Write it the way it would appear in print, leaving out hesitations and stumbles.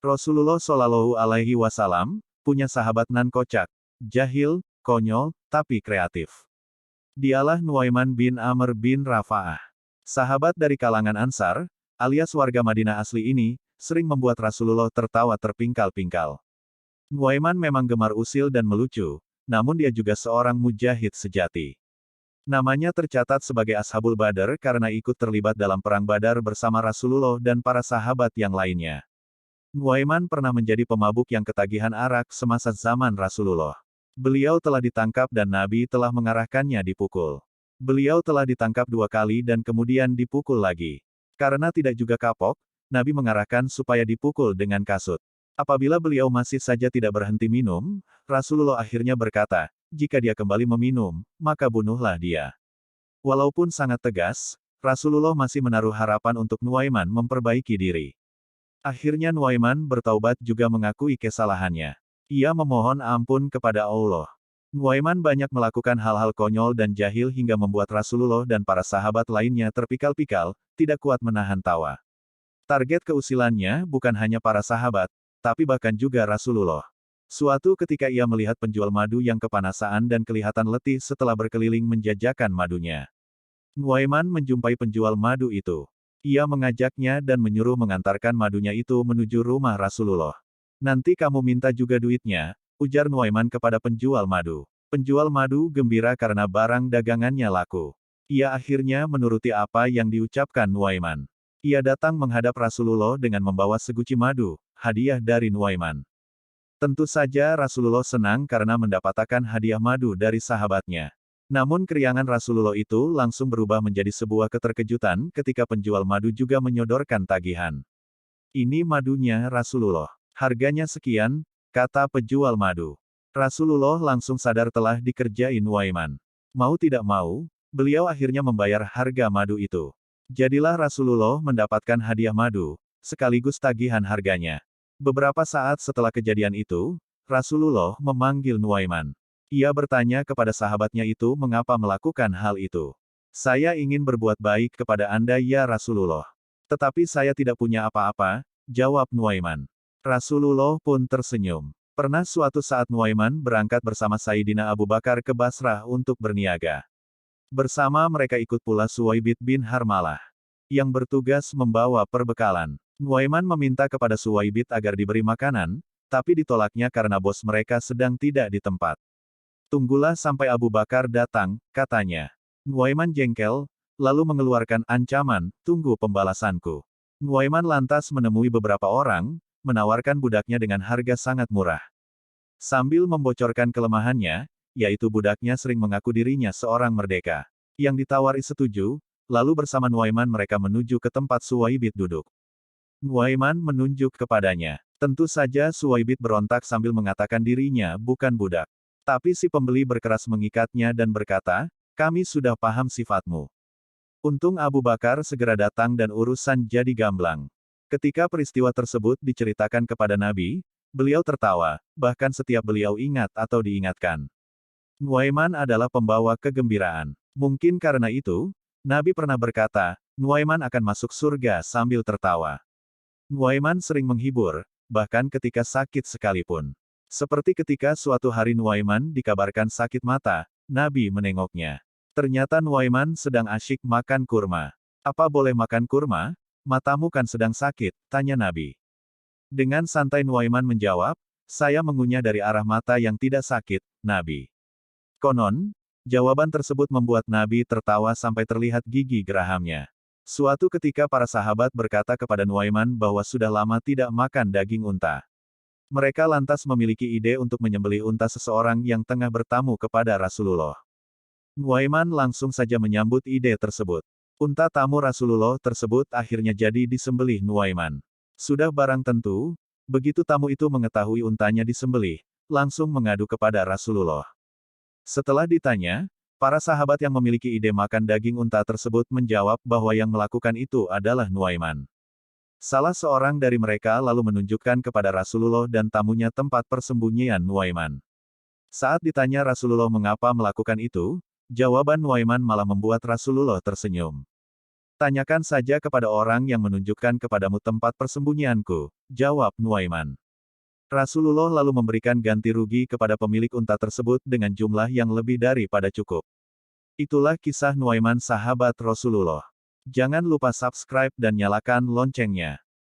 Rasulullah Shallallahu Alaihi Wasallam punya sahabat nan kocak, jahil, konyol, tapi kreatif. Dialah Nuaiman bin Amr bin Rafa'ah. Sahabat dari kalangan Ansar, alias warga Madinah asli ini, sering membuat Rasulullah tertawa terpingkal-pingkal. Nuaiman memang gemar usil dan melucu, namun dia juga seorang mujahid sejati. Namanya tercatat sebagai Ashabul Badar karena ikut terlibat dalam perang Badar bersama Rasulullah dan para sahabat yang lainnya. Nuaiman pernah menjadi pemabuk yang ketagihan arak semasa zaman Rasulullah. Beliau telah ditangkap dan Nabi telah mengarahkannya dipukul. Beliau telah ditangkap 2 kali dan kemudian dipukul lagi. Karena tidak juga kapok, Nabi mengarahkan supaya dipukul dengan kasut. Apabila beliau masih saja tidak berhenti minum, Rasulullah akhirnya berkata, jika dia kembali meminum, maka bunuhlah dia. Walaupun sangat tegas, Rasulullah masih menaruh harapan untuk Nuaiman memperbaiki diri. Akhirnya Nuaiman bertaubat juga mengakui kesalahannya. Ia memohon ampun kepada Allah. Nuaiman banyak melakukan hal-hal konyol dan jahil hingga membuat Rasulullah dan para sahabat lainnya terpikal-pikal, tidak kuat menahan tawa. Target keusilannya bukan hanya para sahabat, tapi bahkan juga Rasulullah. Suatu ketika ia melihat penjual madu yang kepanasan dan kelihatan letih setelah berkeliling menjajakan madunya. Nuaiman menjumpai penjual madu itu. Ia mengajaknya dan menyuruh mengantarkan madunya itu menuju rumah Rasulullah. Nanti kamu minta juga duitnya, ujar Nuaiman kepada penjual madu. Penjual madu gembira karena barang dagangannya laku. Ia akhirnya menuruti apa yang diucapkan Nuaiman. Ia datang menghadap Rasulullah dengan membawa seguci madu, hadiah dari Nuaiman. Tentu saja Rasulullah senang karena mendapatkan hadiah madu dari sahabatnya. Namun keriangan Rasulullah itu langsung berubah menjadi sebuah keterkejutan ketika penjual madu juga menyodorkan tagihan. Ini madunya Rasulullah. Harganya sekian, kata penjual madu. Rasulullah langsung sadar telah dikerjai Nuaiman. Mau tidak mau, beliau akhirnya membayar harga madu itu. Jadilah Rasulullah mendapatkan hadiah madu, sekaligus tagihan harganya. Beberapa saat setelah kejadian itu, Rasulullah memanggil Nuaiman. Ia bertanya kepada sahabatnya itu mengapa melakukan hal itu. Saya ingin berbuat baik kepada Anda ya Rasulullah. Tetapi saya tidak punya apa-apa, jawab Nuaiman. Rasulullah pun tersenyum. Pernah suatu saat Nuaiman berangkat bersama Sayyidina Abu Bakar ke Basrah untuk berniaga. Bersama mereka ikut pula Suwaibit bin Harmalah, yang bertugas membawa perbekalan. Nuaiman meminta kepada Suwaibit agar diberi makanan, tapi ditolaknya karena bos mereka sedang tidak di tempat. Tunggulah sampai Abu Bakar datang, katanya. Nuaiman jengkel, lalu mengeluarkan ancaman, tunggu pembalasanku. Nuaiman lantas menemui beberapa orang, menawarkan budaknya dengan harga sangat murah. Sambil membocorkan kelemahannya, yaitu budaknya sering mengaku dirinya seorang merdeka. Yang ditawari setuju, lalu bersama Nuaiman mereka menuju ke tempat Suwaibit duduk. Nuaiman menunjuk kepadanya. Tentu saja Suwaibit berontak sambil mengatakan dirinya bukan budak. Tapi si pembeli berkeras mengikatnya dan berkata, kami sudah paham sifatmu. Untung Abu Bakar segera datang dan urusan jadi gamblang. Ketika peristiwa tersebut diceritakan kepada Nabi, beliau tertawa, bahkan setiap beliau ingat atau diingatkan. Nuaiman adalah pembawa kegembiraan. Mungkin karena itu, Nabi pernah berkata, Nuaiman akan masuk surga sambil tertawa. Nuaiman sering menghibur, bahkan ketika sakit sekalipun. Seperti ketika suatu hari Nuaiman dikabarkan sakit mata, Nabi menengoknya. Ternyata Nuaiman sedang asyik makan kurma. Apa boleh makan kurma? Matamu kan sedang sakit, tanya Nabi. Dengan santai Nuaiman menjawab, saya mengunyah dari arah mata yang tidak sakit, Nabi. Konon, jawaban tersebut membuat Nabi tertawa sampai terlihat gigi gerahamnya. Suatu ketika para sahabat berkata kepada Nuaiman bahwa sudah lama tidak makan daging unta. Mereka lantas memiliki ide untuk menyembelih unta seseorang yang tengah bertamu kepada Rasulullah. Nuaiman langsung saja menyambut ide tersebut. Unta tamu Rasulullah tersebut akhirnya jadi disembelih Nuaiman. Sudah barang tentu, begitu tamu itu mengetahui untanya disembelih, langsung mengadu kepada Rasulullah. Setelah ditanya, para sahabat yang memiliki ide makan daging unta tersebut menjawab bahwa yang melakukan itu adalah Nuaiman. Salah seorang dari mereka lalu menunjukkan kepada Rasulullah dan tamunya tempat persembunyian Nuaiman. Saat ditanya Rasulullah mengapa melakukan itu, jawaban Nuaiman malah membuat Rasulullah tersenyum. Tanyakan saja kepada orang yang menunjukkan kepadamu tempat persembunyianku, jawab Nuaiman. Rasulullah lalu memberikan ganti rugi kepada pemilik unta tersebut dengan jumlah yang lebih daripada cukup. Itulah kisah Nuaiman sahabat Rasulullah. Jangan lupa subscribe dan nyalakan loncengnya.